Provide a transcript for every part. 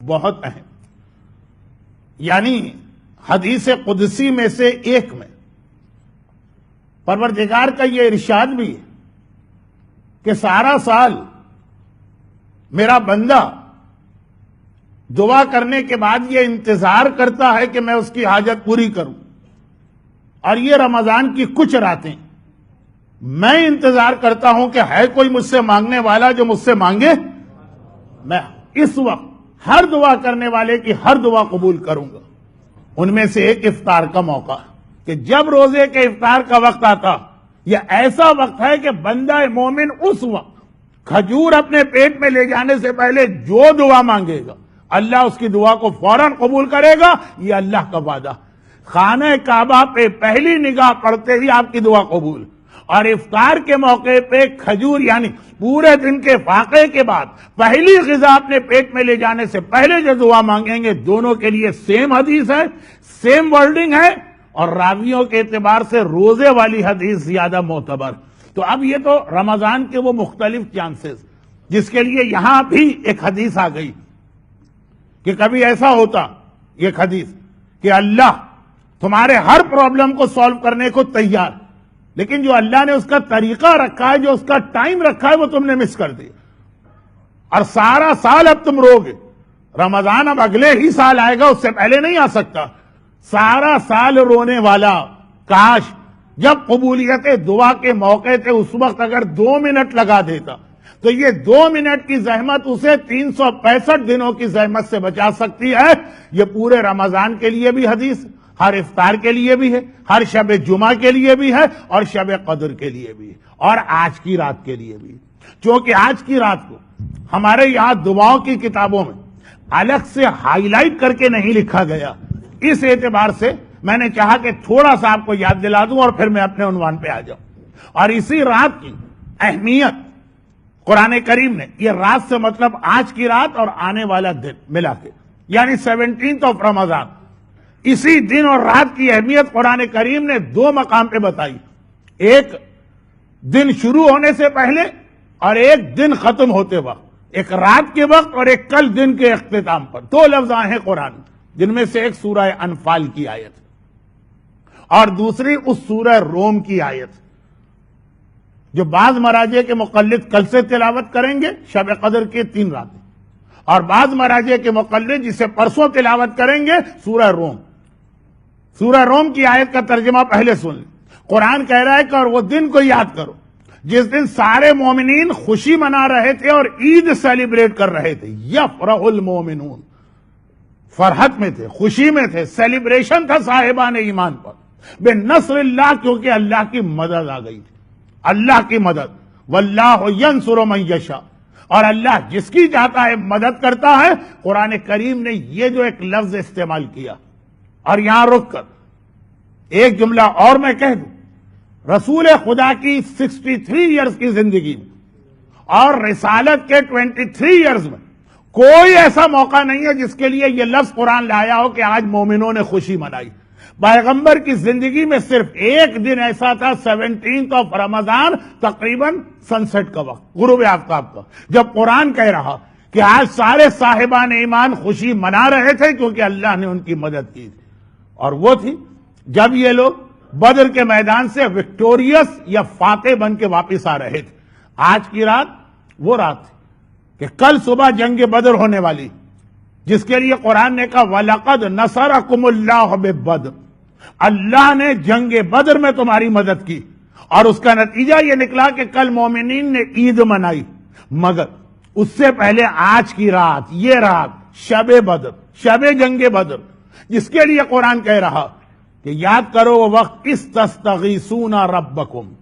بہت اہم، یعنی حدیث قدسی میں سے ایک میں پروردگار کا یہ ارشاد بھی ہے کہ سارا سال میرا بندہ دعا کرنے کے بعد یہ انتظار کرتا ہے کہ میں اس کی حاجت پوری کروں، اور یہ رمضان کی کچھ راتیں میں انتظار کرتا ہوں کہ ہے کوئی مجھ سے مانگنے والا جو مجھ سے مانگے، میں اس وقت ہر دعا کرنے والے کی ہر دعا قبول کروں گا۔ ان میں سے ایک افطار کا موقع، کہ جب روزے کے افطار کا وقت آتا، یہ ایسا وقت ہے کہ بندہ مومن اس وقت کھجور اپنے پیٹ میں لے جانے سے پہلے جو دعا مانگے گا اللہ اس کی دعا کو فوراً قبول کرے گا، یہ اللہ کا وعدہ۔ خانہ کعبہ پہ پہلی نگاہ پڑتے ہی آپ کی دعا قبول، اور افطار کے موقع پہ کھجور، یعنی پورے دن کے فاقے کے بعد پہلی غذا اپنے پیٹ میں لے جانے سے پہلے جو دعا مانگیں گے، دونوں کے لیے سیم حدیث ہے، سیم ورڈنگ ہے، اور راویوں کے اعتبار سے روزے والی حدیث زیادہ معتبر۔ تو اب یہ تو رمضان کے وہ مختلف چانسز، جس کے لیے یہاں بھی ایک حدیث آ گئی کہ کبھی ایسا ہوتا، ایک حدیث کہ اللہ تمہارے ہر پرابلم کو سالو کرنے کو تیار، لیکن جو اللہ نے اس کا طریقہ رکھا ہے، جو اس کا ٹائم رکھا ہے، وہ تم نے مس کر دیا، اور سارا سال اب تم رو گے۔ رمضان اب اگلے ہی سال آئے گا، اس سے پہلے نہیں آ سکتا۔ سارا سال رونے والا، کاش جب قبولیت دعا کے موقع تھے اس وقت اگر 2 منٹ لگا دیتا تو یہ 2 منٹ کی زحمت اسے 365 دنوں کی زحمت سے بچا سکتی ہے۔ یہ پورے رمضان کے لیے بھی حدیث، ہر افطار کے لیے بھی ہے، ہر شب جمعہ کے لیے بھی ہے، اور شب قدر کے لیے بھی ہے، اور آج کی رات کے لیے بھی۔ چونکہ آج کی رات کو ہمارے یہاں دعاؤں کی کتابوں میں الگ سے ہائی لائٹ کر کے نہیں لکھا گیا، اس اعتبار سے میں نے چاہا کہ تھوڑا سا آپ کو یاد دلا دوں اور پھر میں اپنے عنوان پہ آ جاؤں۔ اور اسی رات کی اہمیت قرآن کریم نے، یہ رات سے مطلب آج کی رات اور آنے والا دن ملا کے، یعنی 17 رمضان، اسی دن اور رات کی اہمیت قرآن کریم نے 2 مقام پہ بتائی، ایک دن شروع ہونے سے پہلے اور ایک دن ختم ہوتے وقت، ایک رات کے وقت اور ایک کل دن کے اختتام پر۔ 2 لفظ آئے ہیں قرآن، جن میں سے ایک سورہ انفال کی آیت اور دوسری اس سورہ روم کی آیت، جو بعض مراجع کے مقلد کل سے تلاوت کریں گے، شب قدر کے 3 راتیں، اور بعض مراجع کے مقلد جسے پرسوں تلاوت کریں گے، سورہ روم۔ سورہ روم کی آیت کا ترجمہ پہلے سن لیں۔ قرآن کہہ رہا ہے کہ اور وہ دن کو یاد کرو جس دن سارے مومنین خوشی منا رہے تھے اور عید سیلیبریٹ کر رہے تھے۔ یفرح المومنون، فرحت میں تھے، خوشی میں تھے، سیلیبریشن تھا صاحبان ایمان پر، بنصر اللہ، کیونکہ اللہ کی مدد آ گئی تھی، اللہ کی مدد۔ واللہ ینصر من یشاء، اور اللہ جس کی چاہتا ہے مدد کرتا ہے۔ قرآن کریم نے یہ جو ایک لفظ استعمال کیا، اور یہاں رک کر ایک جملہ اور میں کہہ دوں، رسول خدا کی 63 ایئرز کی زندگی میں اور رسالت کے 23 ایئرز میں کوئی ایسا موقع نہیں ہے جس کے لیے یہ لفظ قرآن لایا ہو کہ آج مومنوں نے خوشی منائی۔ پیغمبر کی زندگی میں صرف ایک دن ایسا تھا، 17 رمضان، تقریباً سنسٹ کا وقت، غروب آفتاب کا، جب قرآن کہہ رہا کہ آج سارے صاحبان ایمان خوشی منا رہے تھے کیونکہ اللہ نے ان کی مدد کی تھی، اور وہ تھی جب یہ لوگ بدر کے میدان سے وکٹوریس یا فاتح بن کے واپس آ رہے تھے۔ آج کی رات وہ رات تھی کہ کل صبح جنگ بدر ہونے والی، جس کے لیے قرآن نے کہا وَلَقَدْ نَصَرَكُمُ اللَّهُ بِبَدْرٍ، اللہ نے جنگ بدر میں تمہاری مدد کی، اور اس کا نتیجہ یہ نکلا کہ کل مومنین نے عید منائی۔ مگر اس سے پہلے آج کی رات، یہ رات شب بدر، شب جنگ بدر، جس کے لیے قرآن کہہ رہا کہ یاد کرو وہ وقت اذ تستغیثون ربکم،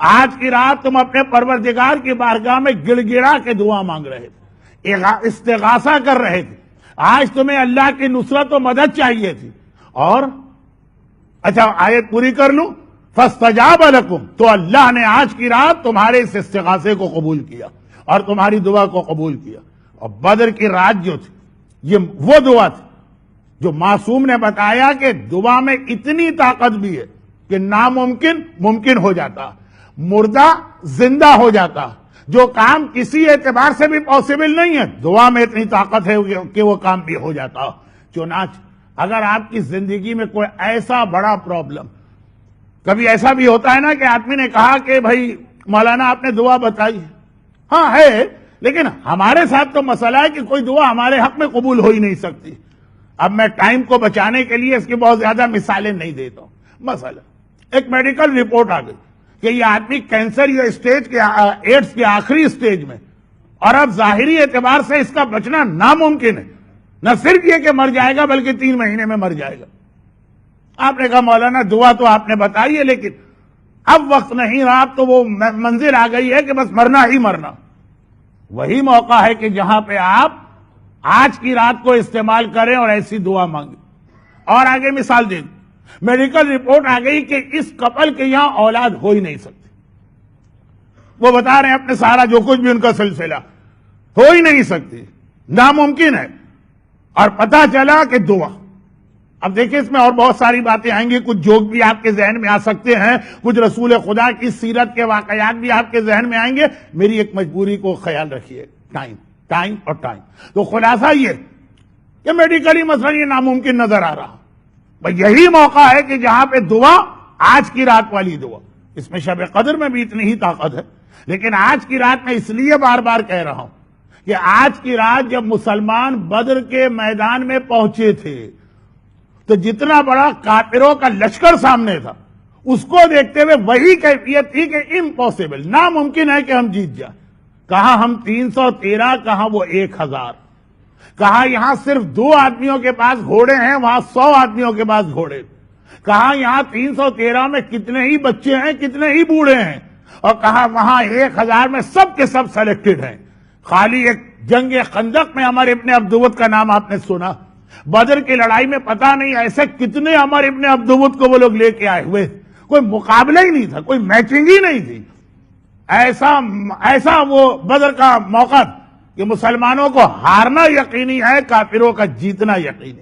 آج کی رات تم اپنے پروردگار کی بارگاہ میں گڑ گڑا کے دعا مانگ رہے تھے، استغاثہ کر رہے تھے، آج تمہیں اللہ کی نصرت و مدد چاہیے تھی، اور اچھا آیت پوری کر لوں، فاستجاب لکم، تو اللہ نے آج کی رات تمہارے اس استغاثے کو قبول کیا اور تمہاری دعا کو قبول کیا۔ اور بدر کی رات جو تھی، یہ وہ دعا تھی جو معصوم نے بتایا کہ دعا میں اتنی طاقت بھی ہے کہ ناممکن ممکن ہو جاتا، مردہ زندہ ہو جاتا، جو کام کسی اعتبار سے بھی پاسبل نہیں ہے، دعا میں اتنی طاقت ہے کہ وہ کام بھی ہو جاتا. چنانچہ اگر آپ کی زندگی میں کوئی ایسا بڑا پرابلم، کبھی ایسا بھی ہوتا ہے نا کہ آدمی نے کہا کہ بھائی مولانا آپ نے دعا بتائی، ہاں ہے، لیکن ہمارے ساتھ تو مسئلہ ہے کہ کوئی دعا ہمارے حق میں قبول ہو ہی نہیں سکتی. اب میں ٹائم کو بچانے کے لیے اس کی بہت زیادہ مثالیں نہیں دیتا ہوں. مثلا ایک میڈیکل رپورٹ آ گئی کہ یہ آدمی کینسر یا ایڈز کے آخری اسٹیج میں، اور اب ظاہری اعتبار سے اس کا بچنا ناممکن ہے. نہ صرف یہ کہ مر جائے گا بلکہ 3 مہینے میں مر جائے گا. آپ نے کہا مولانا دعا تو آپ نے بتائی ہے لیکن اب وقت نہیں رہا، اب تو وہ منزل آ گئی ہے کہ بس مرنا ہی مرنا. وہی موقع ہے کہ جہاں پہ آپ آج کی رات کو استعمال کریں اور ایسی دعا مانگیں. اور آگے مثال دیں، میڈیکل رپورٹ آ گئی کہ اس کپل کے یہاں اولاد ہو ہی نہیں سکتی. وہ بتا رہے ہیں اپنے سارا جو کچھ بھی ان کا سلسلہ، ہو ہی نہیں سکتی، ناممکن ہے. اور پتا چلا کہ دعا. اب دیکھیں اس میں اور بہت ساری باتیں آئیں گی، کچھ جوک بھی آپ کے ذہن میں آ سکتے ہیں، کچھ رسول خدا کی سیرت کے واقعات بھی آپ کے ذہن میں آئیں گے. میری ایک مجبوری کو خیال رکھیے، ٹائم اور ٹائم. تو خلاصہ یہ کہ میڈیکلی مثلا یہ ناممکن نظر آ رہا، بھئی یہی موقع ہے کہ جہاں پہ دعا، آج کی رات والی دعا، اس میں شب قدر میں بھی اتنی ہی طاقت ہے، لیکن آج کی رات میں اس لیے بار بار کہہ رہا ہوں کہ آج کی رات جب مسلمان بدر کے میدان میں پہنچے تھے تو جتنا بڑا کافروں کا لشکر سامنے تھا، اس کو دیکھتے ہوئے وہی کیفیت تھی کہ امپاسبل، ناممکن ہے کہ ہم جیت جائیں. کہاں ہم 313، کہاں وہ 1000. کہاں یہاں صرف 2 آدمیوں کے پاس گھوڑے ہیں، وہاں 100 آدمیوں کے پاس گھوڑے. کہاں یہاں 313 میں کتنے ہی بچے ہیں، کتنے ہی بوڑھے ہیں، اور کہاں وہاں 1000 میں سب کے سب سلیکٹڈ ہیں. خالی ایک جنگ خندق میں عمر ابن عبدود کا نام آپ نے سنا. بدر کی لڑائی میں پتہ نہیں ایسے کتنے عمر ابن عبدود کو وہ لوگ لے کے آئے ہوئے. کوئی مقابلہ ہی نہیں تھا، کوئی میچنگ ہی نہیں تھی. ایسا وہ بدر کا موقع کہ مسلمانوں کو ہارنا یقینی ہے، کافروں کا جیتنا یقینی.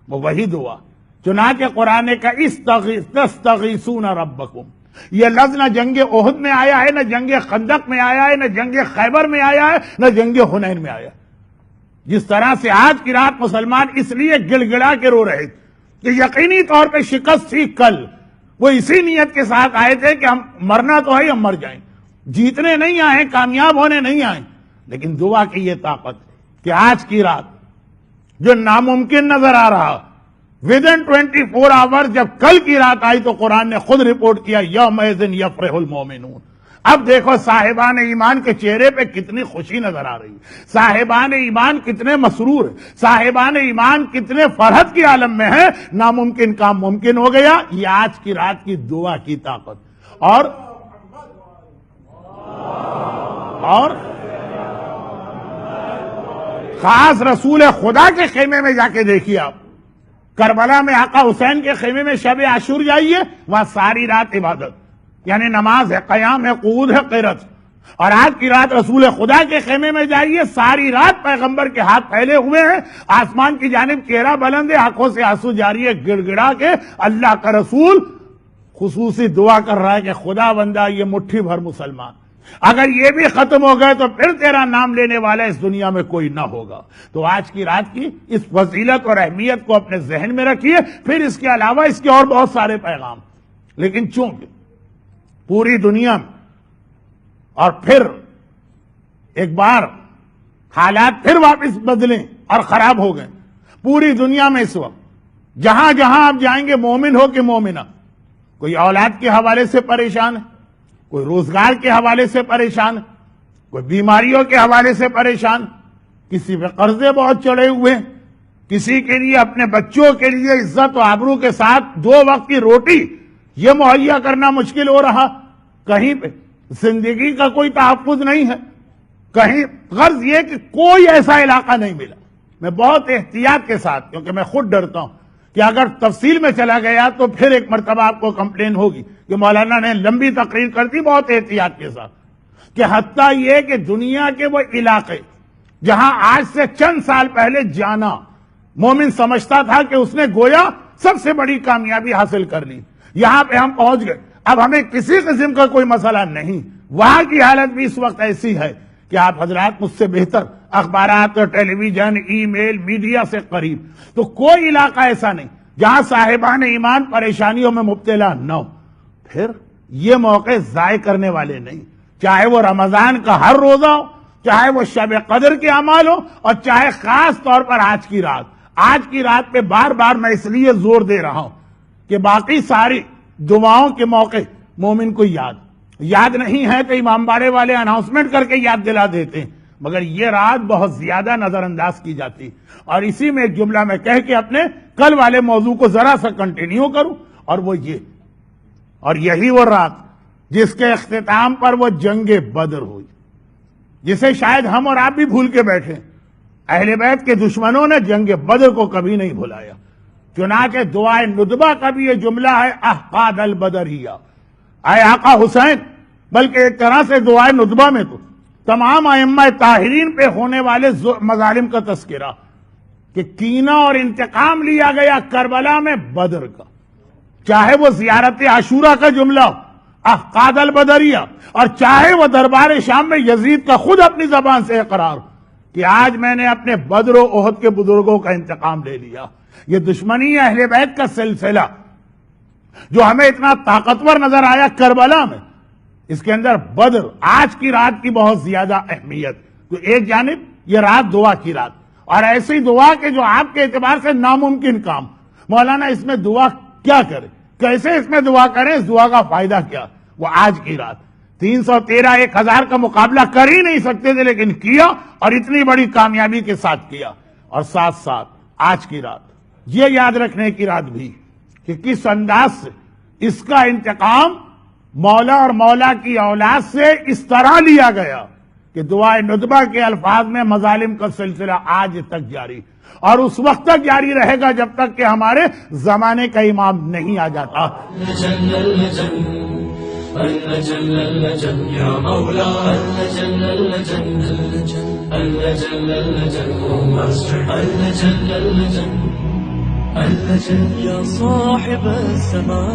وہ وہی دعا. چنانچہ قرآن کا تستغیثون ربکم، یہ لفظ نہ جنگ احد میں آیا ہے، نہ جنگ خندق میں آیا ہے، نہ جنگ خیبر میں آیا ہے، نہ جنگ حنین میں آیا. جس طرح سے آج کی رات مسلمان اس لیے گڑ گڑا کے رو رہے کہ یقینی طور پہ شکست تھی کل، وہ اسی نیت کے ساتھ آئے تھے کہ ہم مرنا تو ہے، ہم مر جائیں، جیتنے نہیں آئے، کامیاب ہونے نہیں آئے. لیکن دعا کی یہ طاقت کہ آج کی رات جو ناممکن نظر آ رہا، ودن 24 آور جب کل کی رات آئی تو قرآن نے خود رپورٹ کیا یومئذ یفرح المومنون. اب دیکھو صاحبان ایمان کے چہرے پہ کتنی خوشی نظر آ رہی، صاحبان ایمان کتنے مسرور، صاحبان ایمان کتنے فرحت کے عالم میں ہیں. ناممکن کام ممکن ہو گیا. یہ آج کی رات کی دعا کی طاقت. اور خاص رسول خدا کے خیمے میں جا کے دیکھیے آپ، کربلا میں آقا حسین کے خیمے میں شب عاشور جائیے، وہاں ساری رات عبادت، یعنی نماز ہے، قیام ہے، قعود ہے، قرات. اور آج کی رات رسول خدا کے خیمے میں جائیے، ساری رات پیغمبر کے ہاتھ پھیلے ہوئے ہیں، آسمان کی جانب چہرہ بلند ہے، آنکھوں سے آنسو جاری ہے، گڑ گڑا کے اللہ کا رسول خصوصی دعا کر رہا ہے کہ خدا بندہ یہ مٹھی بھر مسلمان اگر یہ بھی ختم ہو گئے تو پھر تیرا نام لینے والا اس دنیا میں کوئی نہ ہوگا. تو آج کی رات کی اس فضیلت اور اہمیت کو اپنے ذہن میں رکھیے. پھر اس کے علاوہ اس کے اور بہت سارے پیغام، لیکن چونکہ پوری دنیا میں اور پھر ایک بار حالات پھر واپس بدلیں اور خراب ہو گئے پوری دنیا میں اس وقت، جہاں جہاں آپ جائیں گے مومن ہو کہ مومنہ، کوئی اولاد کے حوالے سے پریشان ہے، کوئی روزگار کے حوالے سے پریشان، کوئی بیماریوں کے حوالے سے پریشان، کسی پہ قرضے بہت چڑھے ہوئے، کسی کے لیے اپنے بچوں کے لیے عزت و آبرو کے ساتھ 2 وقت کی روٹی یہ مہیا کرنا مشکل ہو رہا، کہیں پہ زندگی کا کوئی تحفظ نہیں ہے، کہیں غرض یہ کہ کوئی ایسا علاقہ نہیں ملا. میں بہت احتیاط کے ساتھ، کیونکہ میں خود ڈرتا ہوں کہ اگر تفصیل میں چلا گیا تو پھر ایک مرتبہ آپ کو کمپلین ہوگی کہ مولانا نے لمبی تقریر کر دی، بہت احتیاط کے ساتھ، کہ حتیٰ یہ کہ دنیا کے وہ علاقے جہاں آج سے چند سال پہلے جانا مومن سمجھتا تھا کہ اس نے گویا سب سے بڑی کامیابی حاصل کر لی، یہاں پہ ہم پہنچ گئے، اب ہمیں کسی قسم کا کوئی مسئلہ نہیں. وہاں کی حالت بھی اس وقت ایسی ہے کہ آپ حضرات مجھ سے بہتر اخبارات اور ٹیلی ویژن، ای میل، میڈیا سے قریب، تو کوئی علاقہ ایسا نہیں جہاں صاحبان ایمان پریشانیوں میں مبتلا نہ ہو۔ پھر یہ موقع ضائع کرنے والے نہیں، چاہے وہ رمضان کا ہر روزہ ہو، چاہے وہ شب قدر کے اعمال ہو، اور چاہے خاص طور پر آج کی رات۔ آج کی رات پہ بار بار میں اس لیے زور دے رہا ہوں کہ باقی ساری دعاؤں کے موقع مومن کو یاد نہیں ہے تو امام باڑے والے اناؤنسمنٹ کر کے یاد دلا دیتے ہیں، مگر یہ رات بہت زیادہ نظر انداز کی جاتی۔ اور اسی میں ایک جملہ میں کہہ کے اپنے کل والے موضوع کو ذرا سا کنٹینیو کروں، اور وہ یہ، اور یہی وہ رات جس کے اختتام پر وہ جنگ بدر ہوئی، جسے شاید ہم اور آپ بھی بھول کے بیٹھے۔ اہل بیت کے دشمنوں نے جنگ بدر کو کبھی نہیں بھلایا، چنانچہ دعائے ندبہ کا بھی یہ جملہ ہے، احقاد البدریہ، اے آقا حسین، بلکہ ایک طرح سے دعائے ندبہ میں تو تمام ائمہ طاہرین پہ ہونے والے مظالم کا تذکرہ، کہ کینہ اور انتقام لیا گیا کربلا میں بدر کا، چاہے وہ زیارت عاشورہ کا جملہ ہو، احقاد البدریہ، اور چاہے وہ دربار شام میں یزید کا خود اپنی زبان سے اقرار کہ آج میں نے اپنے بدر و احد کے بزرگوں کا انتقام لے لیا۔ یہ دشمنی اہل بیت کا سلسلہ جو ہمیں اتنا طاقتور نظر آیا کربلا میں، اس کے اندر بدر آج کی رات کی بہت زیادہ اہمیت۔ تو ایک جانب یہ رات دعا کی رات، اور ایسی دعا کہ جو آپ کے اعتبار سے ناممکن کام، مولانا اس میں دعا کیا کرے، کیسے اس میں دعا کریں، اس دعا کا فائدہ کیا، وہ آج کی رات 313 1000 کا مقابلہ کر ہی نہیں سکتے تھے، لیکن کیا، اور اتنی بڑی کامیابی کے ساتھ کیا۔ اور ساتھ ساتھ آج کی رات یہ یاد رکھنے کی رات بھی کہ کس انداز سے اس کا انتقام مولا اور مولا کی اولاد سے اس طرح لیا گیا کہ دعائے ندبہ کے الفاظ میں مظالم کا سلسلہ آج تک جاری، اور اس وقت تک جاری رہے گا جب تک کہ ہمارے زمانے کا امام نہیں آ جاتا۔ يا صاحب السماء